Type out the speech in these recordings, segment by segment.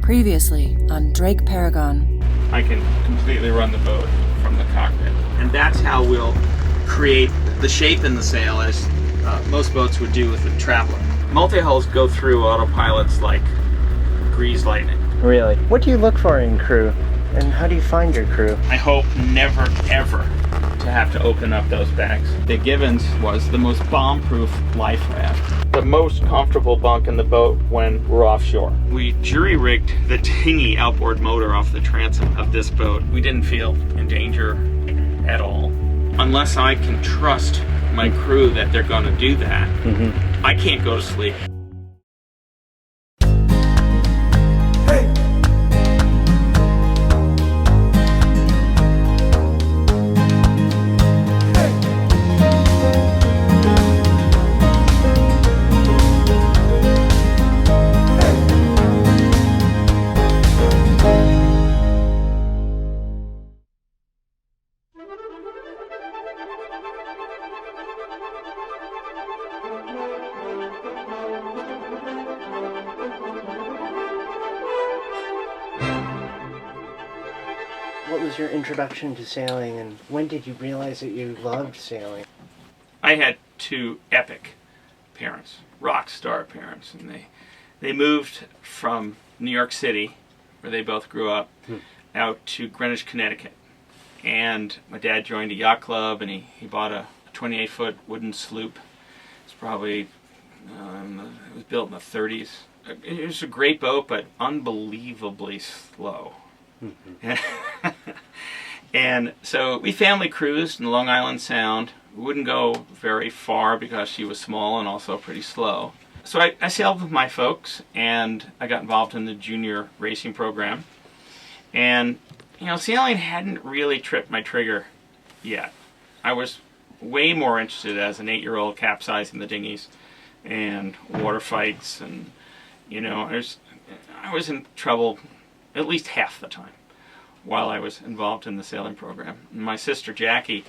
Previously on DrakeParagon. I can completely run the boat from the cockpit. And that's how we'll create the shape in the sail as most boats would do with a traveler. Multi-hulls go through autopilots like greased lightning. Really? What do you look for in crew? And how do you find your crew? I hope never, ever to have to open up those bags. The Givens was the most bomb-proof life raft. The most comfortable bunk in the boat when we're offshore. We jury-rigged the dinghy outboard motor off the transom of this boat. We didn't feel in danger at all. Unless I can trust my crew that they're going to do that, I can't go to sleep. What was your introduction to sailing, and when did you realize that you loved sailing? I had two epic parents, rock star parents, and they moved from New York City, where they both grew up, out to Greenwich, Connecticut. And my dad joined a yacht club, and he bought a 28-foot wooden sloop. It's probably, it was built in the 30s. It was a great boat, but unbelievably slow. And so we family cruised in Long Island Sound. We wouldn't go very far because she was small and also pretty slow. So I sailed with my folks, and I got involved in the junior racing program. And, you know, sailing hadn't really tripped my trigger yet. I was way more interested as an 8-year-old capsizing the dinghies and water fights, and, you know, I was in trouble at least half the time while I was involved in the sailing program. And my sister Jackie,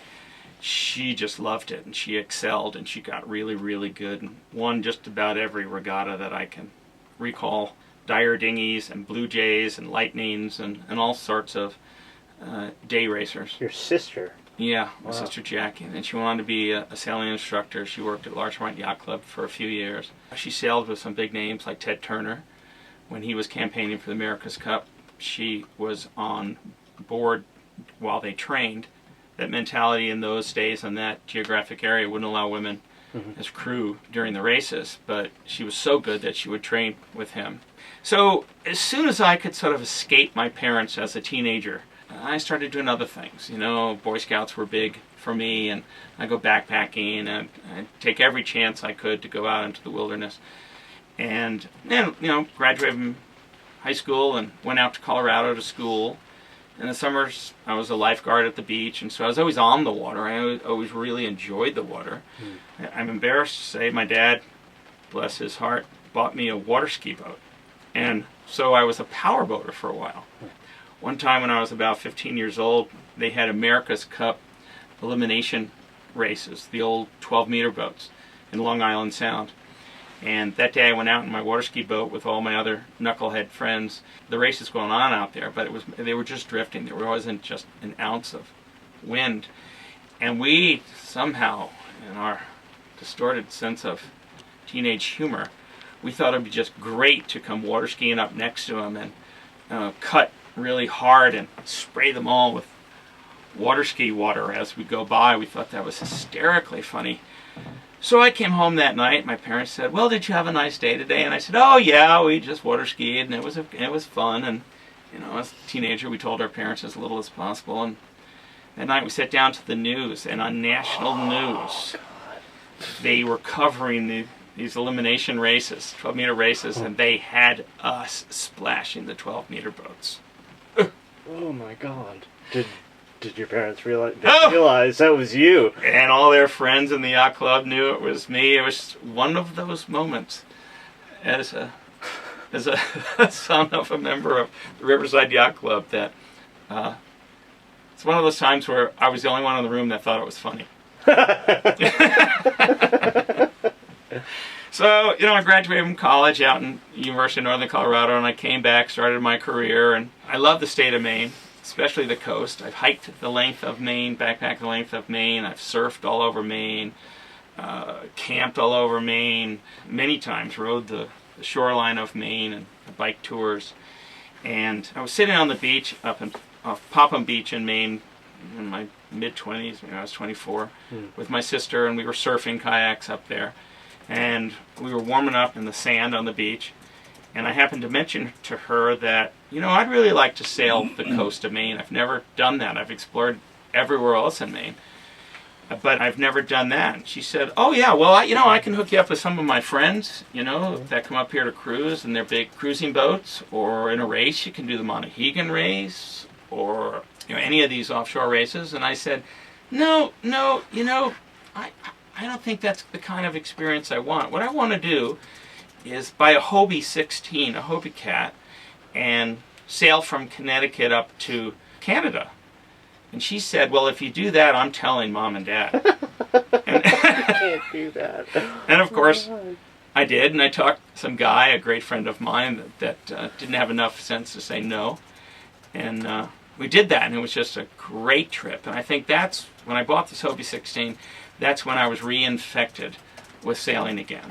she just loved it, and she excelled, and she got really, really good and won just about every regatta that I can recall. Dire dinghies and Blue Jays and Lightnings and all sorts of day racers. Your sister? Yeah, my Wow. sister Jackie. And she went on to be a sailing instructor. She worked at Larchmont Yacht Club for a few years. She sailed with some big names like Ted Turner when he was campaigning for the America's Cup. She was on board while they trained. That mentality in those days in that geographic area wouldn't allow women as crew during the races, but she was so good that she would train with him. So as soon as I could sort of escape my parents as a teenager, I started doing other things. You know, Boy Scouts were big for me, and I go backpacking, and I'd take every chance I could to go out into the wilderness. And then, you know, graduated from high school and went out to Colorado to school. In the summers, I was a lifeguard at the beach, and so I was always on the water. I always really enjoyed the water. I'm embarrassed to say my dad, bless his heart, bought me a water ski boat. And so I was a power boater for a while. One time when I was about 15 years old, they had America's Cup elimination races, the old 12-meter boats in Long Island Sound. And that day I went out in my water ski boat with all my other knucklehead friends. The race is going on out there, but they were just drifting. There wasn't just an ounce of wind. And we somehow, in our distorted sense of teenage humor, we thought it would be just great to come water skiing up next to them and cut really hard and spray them all with water ski water as we go by. We thought that was hysterically funny. So I came home that night. My parents said, "Well, did you have a nice day today?" And I said, "Oh yeah, we just water skied, and it was fun." And you know, as a teenager, we told our parents as little as possible. And that night we sat down to the news, and on national news, they were covering these elimination races, 12-meter races, and they had us splashing the 12-meter boats. Oh my God! Did your parents realize that was you? And all their friends in the yacht club knew it was me. It was one of those moments as a son of a member of the Riverside Yacht Club that it's one of those times where I was the only one in the room that thought it was funny. So, I graduated from college out in University of Northern Colorado, and I came back, started my career, and I love the state of Maine, especially the coast. I've hiked the length of Maine, backpacked the length of Maine. I've surfed all over Maine, camped all over Maine, many times rode the shoreline of Maine and bike tours. And I was sitting on the beach off Popham Beach in Maine in my mid-20s, I was 24, with my sister, and we were surfing kayaks up there. And we were warming up in the sand on the beach, and I happened to mention to her that, I'd really like to sail the coast of Maine. I've never done that. I've explored everywhere else in Maine, but I've never done that. And she said, oh yeah, well, I can hook you up with some of my friends, that come up here to cruise in their big cruising boats, or in a race, you can do the Monaghan race, or any of these offshore races. And I said, no, I don't think that's the kind of experience I want. What I want to do is buy a Hobie 16, a Hobie Cat, and sail from Connecticut up to Canada. And she said, well, if you do that, I'm telling Mom and Dad. And I can't do that. And of course, I did, and I talked to some guy, a great friend of mine, that didn't have enough sense to say no. And we did that, and it was just a great trip. And I think that's, when I bought this Hobie 16, that's when I was reinfected with sailing again.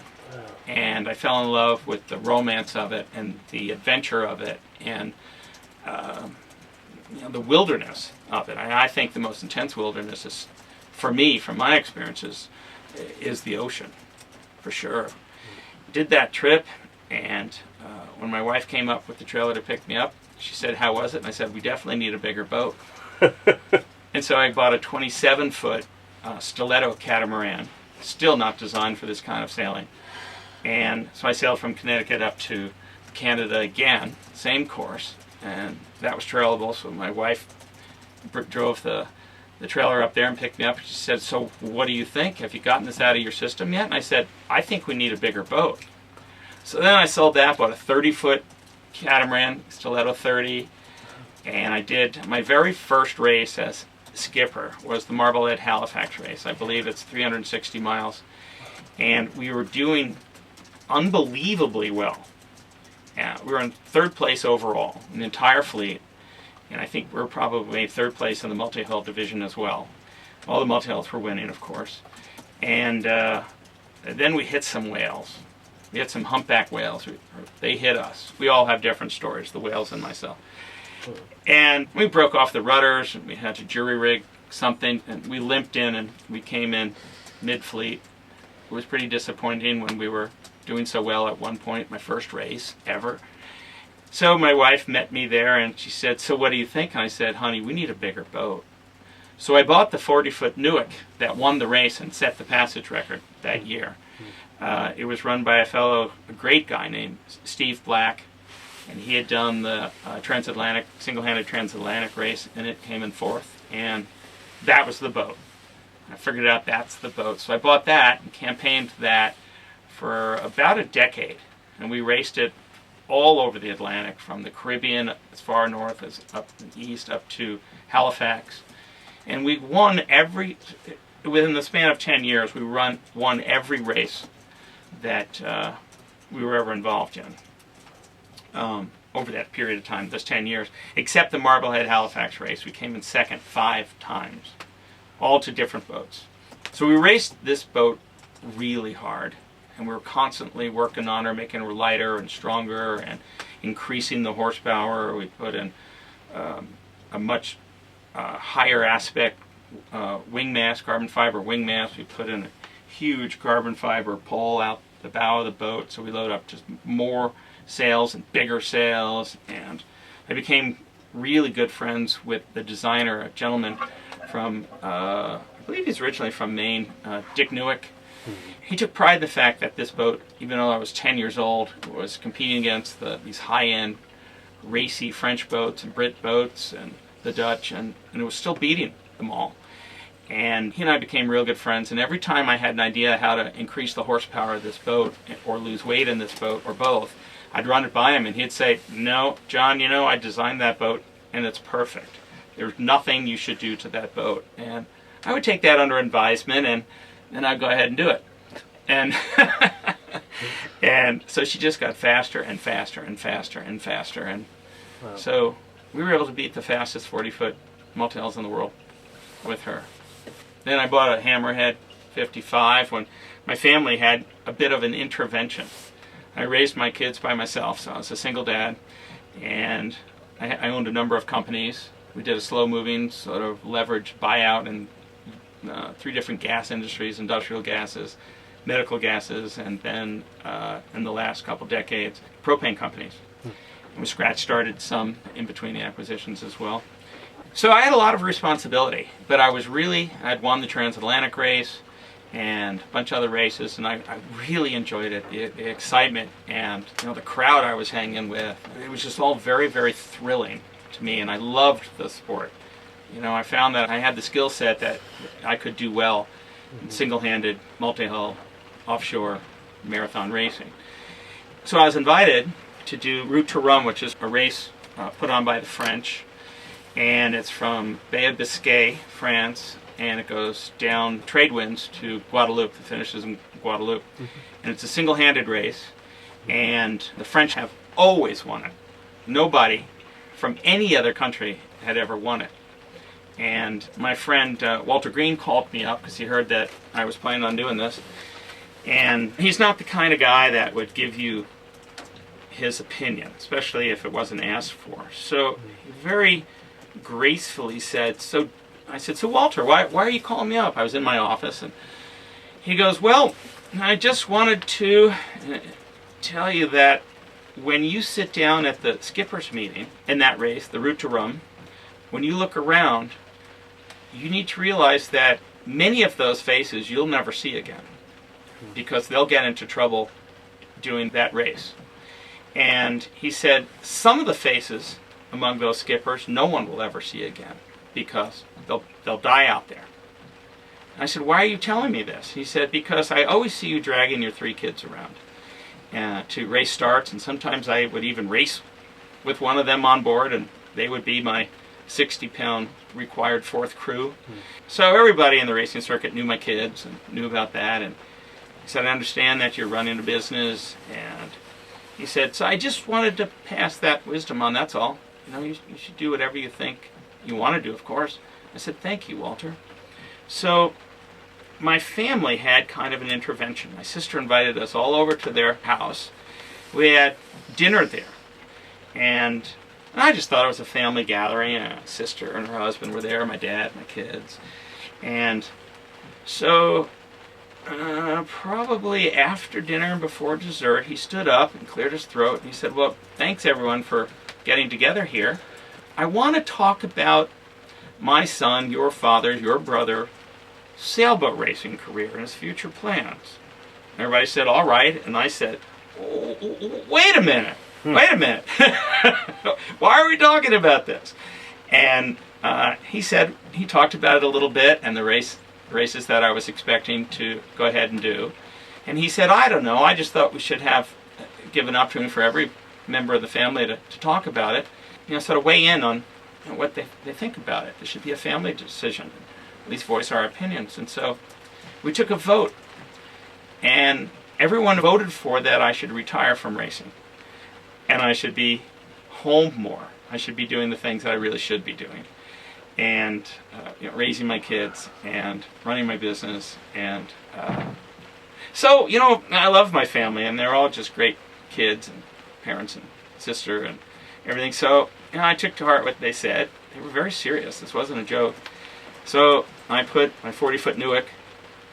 And I fell in love with the romance of it and the adventure of it and the wilderness of it. I think the most intense wilderness is, for me, from my experiences, is the ocean, for sure. Did that trip, and when my wife came up with the trailer to pick me up, she said, how was it? And I said, we definitely need a bigger boat. And so I bought a 27-foot stiletto catamaran, still not designed for this kind of sailing. And so I sailed from Connecticut up to Canada again, same course, and that was trailable. So my wife drove the trailer up there and picked me up. She said, so what do you think? Have you gotten this out of your system yet? And I said, I think we need a bigger boat. So then I sold that, bought a 30-foot catamaran, stiletto 30, and I did my very first race as skipper was the Marblehead Halifax race. I believe it's 360 miles, and we were doing unbelievably well. We were in third place overall in the entire fleet, and I think we're probably third place in the multi-hull division as well. All the multi-hulls were winning, of course. And then we hit some whales. We hit some humpback whales. They hit us. We all have different stories, the whales and myself. And we broke off the rudders, and we had to jury rig something, and we limped in, and we came in mid-fleet. It was pretty disappointing when we were doing so well at one point, my first race ever. So my wife met me there, and she said, so what do you think? And I said, honey, we need a bigger boat. So I bought the 40-foot Newick that won the race and set the passage record that year. It was run by a great guy named Steve Black, and he had done the single-handed transatlantic race, and it came in fourth, and that was the boat. I figured out that's the boat. So I bought that and campaigned that for about a decade, and we raced it all over the Atlantic, from the Caribbean as far north as up east up to Halifax. And we won within the span of 10 years, we won every race that we were ever involved in over that period of time, those 10 years, except the Marblehead Halifax race. We came in second 5 times, all to different boats. So we raced this boat really hard, and we were constantly working on her, making her lighter and stronger and increasing the horsepower. We put in a much higher aspect wing mast, carbon fiber wing mast. We put in a huge carbon fiber pole out the bow of the boat, so we load up just more sails and bigger sails. And I became really good friends with the designer, a gentleman from, I believe he's originally from Maine, Dick Newick. He took pride in the fact that this boat, even though I was 10 years old, was competing against these high-end, racy French boats and Brit boats and the Dutch, and it was still beating them all. And he and I became real good friends, and every time I had an idea how to increase the horsepower of this boat or lose weight in this boat or both, I'd run it by him, and he'd say, no, John, I designed that boat, and it's perfect. There's nothing you should do to that boat. And I would take that under advisement, and I'd go ahead and do it. And And so she just got faster and faster and faster and faster. And Wow. so we were able to beat the fastest 40-foot multi-hulls in the world with her. Then I bought a Hammerhead 55 when my family had a bit of an intervention. I raised my kids by myself, so I was a single dad, and I owned a number of companies. We did a slow-moving sort of leveraged buyout in 3 different gas industries: industrial gases, medical gases, and then in the last couple decades, propane companies. And we scratch-started some in between the acquisitions as well. So I had a lot of responsibility, but I'd won the transatlantic race and a bunch of other races, and I really enjoyed it. The excitement and the crowd I was hanging with, it was just all very, very thrilling to me, and I loved the sport. I found that I had the skill set that I could do well in single-handed, multi-hull, offshore marathon racing. So I was invited to do Route to Rome, which is a race put on by the French, and it's from Bay of Biscay, France, and it goes down trade winds to Guadeloupe. It finishes in Guadeloupe. And it's a single-handed race, and the French have always won it. Nobody from any other country had ever won it. And my friend Walter Green called me up because he heard that I was planning on doing this. And he's not the kind of guy that would give you his opinion, especially if it wasn't asked for. So he very gracefully said, I said, so Walter, why are you calling me up? I was in my office, and he goes, well, I just wanted to tell you that when you sit down at the skipper's meeting in that race, the Route to Rome, when you look around, you need to realize that many of those faces you'll never see again because they'll get into trouble doing that race. And he said, some of the faces among those skippers no one will ever see again because they'll die out there. And I said, why are you telling me this? He said, because I always see you dragging your 3 kids around to race starts, and sometimes I would even race with one of them on board, and they would be my 60-pound required 4th crew. So everybody in the racing circuit knew my kids and knew about that, and he said, I understand that you're running a business, and he said, so I just wanted to pass that wisdom on, that's all. You should do whatever you think you want to do, of course. I said, thank you, Walter. So my family had kind of an intervention. My sister invited us all over to their house. We had dinner there. And I just thought it was a family gathering. My sister and her husband were there, my dad, my kids. And so probably after dinner and before dessert, he stood up and cleared his throat. And he said, well, thanks everyone for getting together here. I want to talk about my son, your father, your brother, sailboat racing career and his future plans. Everybody said, all right. And I said, wait a minute. Wait a minute. Why are we talking about this? And he talked about it a little bit and the races that I was expecting to go ahead and do. And he said, I don't know. I just thought we should give an opportunity for every member of the family to talk about it. Sort of weigh in on what they think about it. This should be a family decision. At least voice our opinions. And so we took a vote. And everyone voted for that I should retire from racing. And I should be home more. I should be doing the things that I really should be doing. And raising my kids and running my business. And so, I love my family. And they're all just great kids and parents and sister and everything. So I took to heart what they said. They were very serious. This wasn't a joke. So I put my 40-foot Newark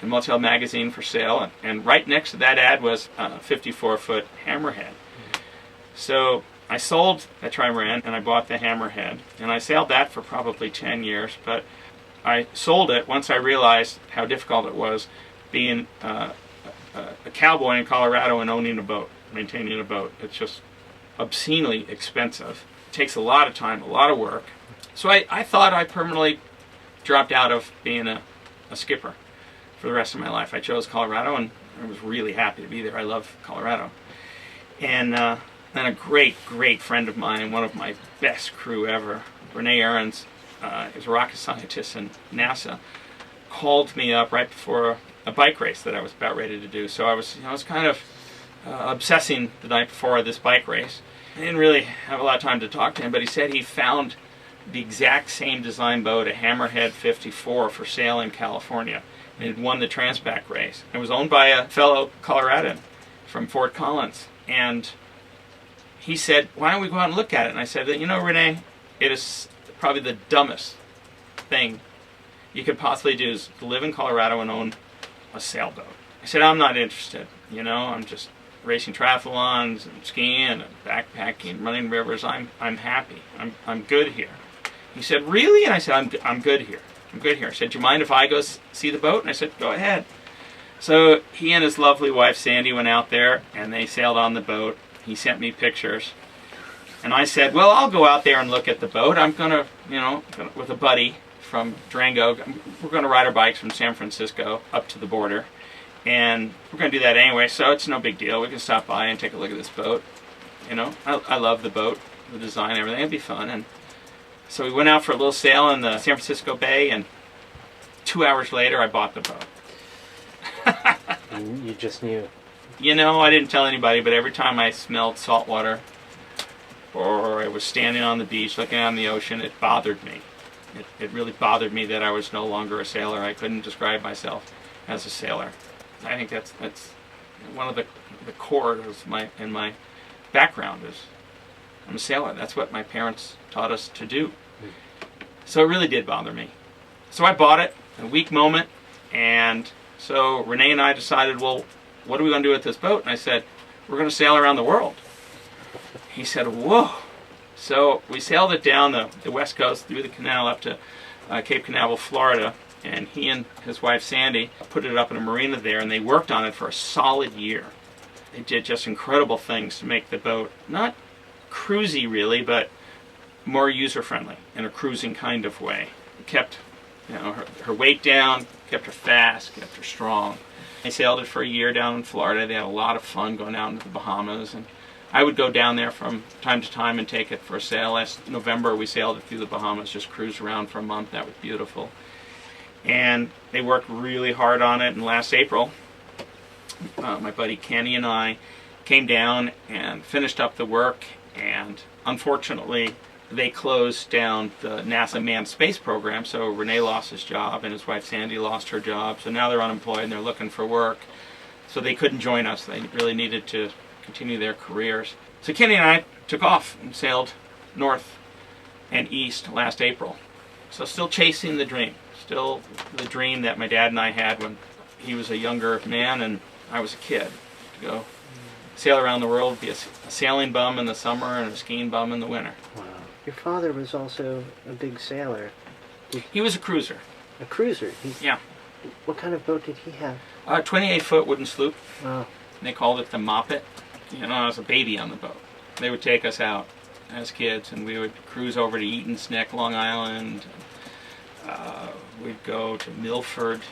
in Multi-Hull magazine for sale, and right next to that ad was a 54-foot Hammerhead. So I sold the trimaran and I bought the Hammerhead, and I sailed that for probably 10 years, but I sold it once I realized how difficult it was being a cowboy in Colorado and owning a boat, maintaining a boat. It's just obscenely expensive. It takes a lot of time, a lot of work. So I thought I permanently dropped out of being a skipper for the rest of my life. I chose Colorado, and I was really happy to be there. I love Colorado. And then a great, great friend of mine, one of my best crew ever, Renee Ahrens, is a rocket scientist in NASA, called me up right before a bike race that I was about ready to do. So I was kind of obsessing the night before this bike race. I didn't really have a lot of time to talk to him, but he said he found the exact same design boat, a Hammerhead 54, for sale in California. And it won the Transpac race. It was owned by a fellow Coloradan from Fort Collins. And he said, why don't we go out and look at it? And I said, you know, Renee, it is probably the dumbest thing you could possibly do is to live in Colorado and own a sailboat. I said, I'm not interested. You know, I'm just racing triathlons and skiing and backpacking, running rivers. I'm happy. I'm good here. He said, really? And I said, I'm good here. I'm good here. I said, do you mind if I go see the boat? And I said, go ahead. So he and his lovely wife Sandy went out there and they sailed on the boat. He sent me pictures. And I said, well, I'll go out there and look at the boat. I'm going to, you know, with a buddy from Durango, we're going to ride our bikes from San Francisco up to the border. And we're going to do that anyway, so it's no big deal. We can stop by and take a look at this boat. You know, I love the boat, the design, everything. It'd be fun. And so we went out for a little sail in the San Francisco Bay, and 2 hours later, I bought the boat. You just knew. You know, I didn't tell anybody, but every time I smelled salt water or I was standing on the beach looking out on the ocean, it bothered me. It really bothered me that I was no longer a sailor. I couldn't describe myself as a sailor. I think that's one of the core of in my background is I'm a sailor. That's what my parents taught us to do. So it really did bother me. So I bought it, a weak moment, and so Renee and I decided, well, what are we going to do with this boat? And I said, we're going to sail around the world. He said, whoa. So we sailed it down the west coast through the canal up to Cape Canaveral, Florida. And he and his wife Sandy put it up in a marina there, and they worked on it for a solid year. They did just incredible things to make the boat not cruisy really, but more user-friendly in a cruising kind of way. It kept, you know, her weight down, kept her fast, kept her strong. They sailed it for a year down in Florida. They had a lot of fun going out into the Bahamas, and I would go down there from time to time and take it for a sail. Last November we sailed it through the Bahamas, just cruised around for a month. That was beautiful. And they worked really hard on it, and last April my buddy Kenny and I came down and finished up the work, and unfortunately they closed down the NASA manned space program, so Renee lost his job and his wife Sandy lost her job, so now they're unemployed and they're looking for work, so they couldn't join us. They really needed to continue their careers. So Kenny and I took off and sailed north and east last April. So still chasing the dream. Still the dream that my dad and I had when he was a younger man and I was a kid, to go sail around the world, be a sailing bum in the summer and a skiing bum in the winter. Wow. Your father was also a big sailor. He was a cruiser. A cruiser? Yeah. What kind of boat did he have? A 28-foot wooden sloop. Wow. They called it the Moppet. You know, I was a baby on the boat. They would take us out as kids and we would cruise over to Eaton's Neck, Long Island. We'd go to Milford,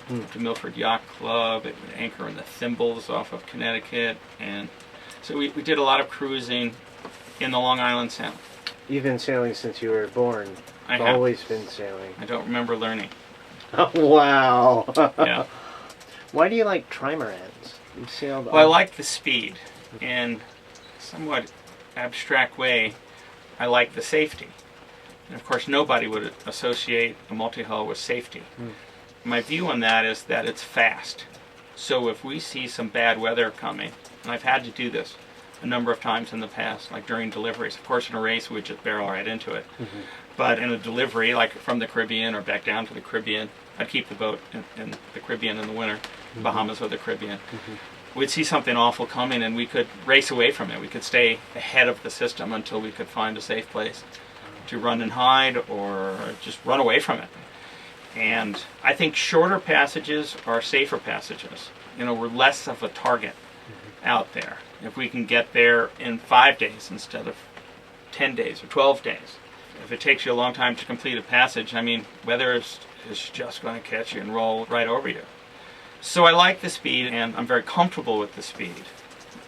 to Milford Yacht Club. It would anchor in the Thimbles off of Connecticut. And so we did a lot of cruising in the Long Island Sound. You've been sailing since you were born. I You've have. always been sailing. I don't remember learning. Oh, wow. Yeah. Why do you like trimarans? You've sailed Well, I like the speed. In a somewhat abstract way, I like the safety. And of course, nobody would associate a multi-hull with safety. My view on that is that it's fast. So if we see some bad weather coming, and I've had to do this a number of times in the past, like during deliveries. Of course, in a race, we just barrel right into it. But in a delivery, like from the Caribbean or back down to the Caribbean, I'd keep the boat in the Caribbean in the winter, Bahamas or the Caribbean. We'd see something awful coming and we could race away from it. We could stay ahead of the system until we could find a safe place to run and hide or just run away from it. And I think shorter passages are safer passages. You know, we're less of a target out there. If we can get there in 5 days instead of 10 days or 12 days. If it takes you a long time to complete a passage, I mean, weather is just going to catch you and roll right over you. So I like the speed, and I'm very comfortable with the speed.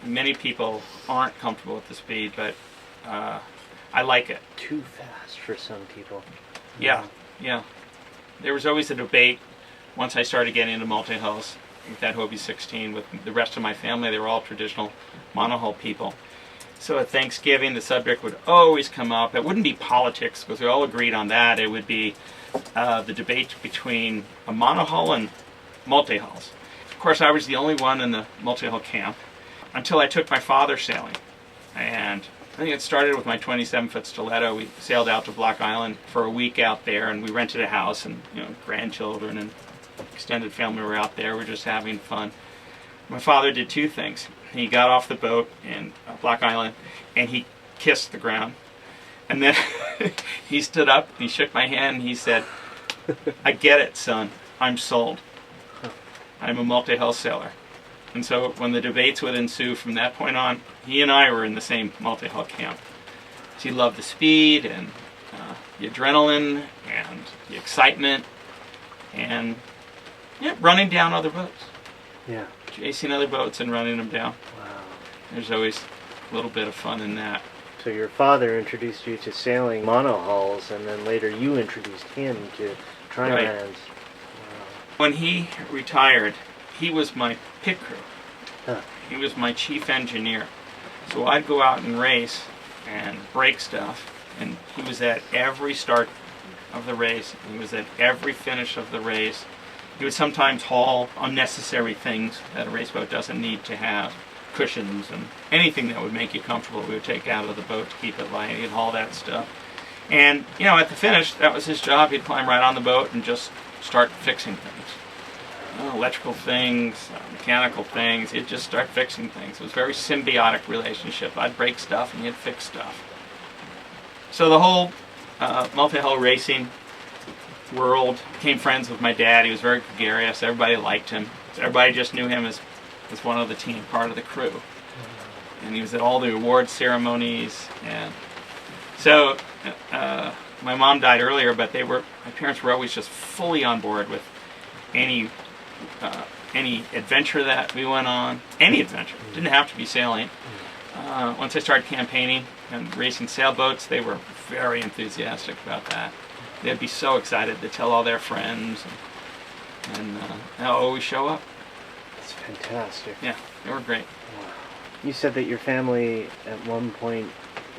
Many people aren't comfortable with the speed, but I like it. Too fast for some people. Yeah, yeah. There was always a debate once I started getting into multi-hulls, with that Hobie 16 with the rest of my family. They were all traditional monohull people. So at Thanksgiving, the subject would always come up. It wouldn't be politics, because we all agreed on that. It would be the debate between a monohull and multi-hulls. Of course, I was the only one in the multi-hull camp until I took my father sailing. And I think it started with my 27-foot stiletto. We sailed out to Block Island for a week out there, and we rented a house, and grandchildren and extended family were out there. We were just having fun. My father did two things. He got off the boat in Block Island, and he kissed the ground. And then he stood up, he shook my hand, and he said, "I get it, son. I'm sold. I'm a multi-hull sailor." And so when the debates would ensue from that point on, he and I were in the same multi-hull camp. So he loved the speed and the adrenaline and the excitement and running down other boats. Yeah. Chasing other boats and running them down. Wow. There's always a little bit of fun in that. So your father introduced you to sailing monohulls, and then later you introduced him to trimarans. Right. Wow. When he retired, he was my pit crew. Huh. He was my chief engineer. So I'd go out and race and break stuff, and he was at every start of the race. He was at every finish of the race. He would sometimes haul unnecessary things that a race boat doesn't need to have. Cushions and anything that would make you comfortable, we would take out of the boat to keep it light. He'd haul that stuff. And, at the finish, that was his job. He'd climb right on the boat and just start fixing things. Electrical things, mechanical things. He'd just start fixing things. It was a very symbiotic relationship. I'd break stuff and he'd fix stuff. So the whole multi-hull racing world, became friends with my dad. He was very gregarious. Everybody liked him. So everybody just knew him as one of the team, part of the crew. And he was at all the award ceremonies. And so my mom died earlier, but my parents were always just fully on board with any adventure that we went on. Any adventure. Didn't have to be sailing. Once I started campaigning and racing sailboats, they were very enthusiastic about that. They'd be so excited to tell all their friends, and they'll always show up. That's fantastic. Yeah, they were great. Wow. You said that your family at one point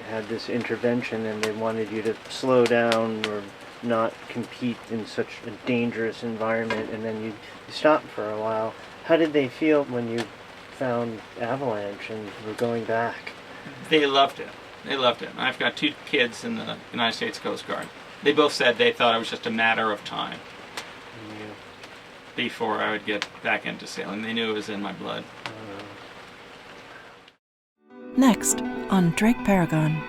had this intervention and they wanted you to slow down or not compete in such a dangerous environment, and then you stopped for a while. How did they feel when you found Avalanche and were going back? They loved it. They loved it. I've got 2 kids in the United States Coast Guard. They both said they thought it was just a matter of time before I would get back into sailing. They knew it was in my blood. Next on DrakeParagon.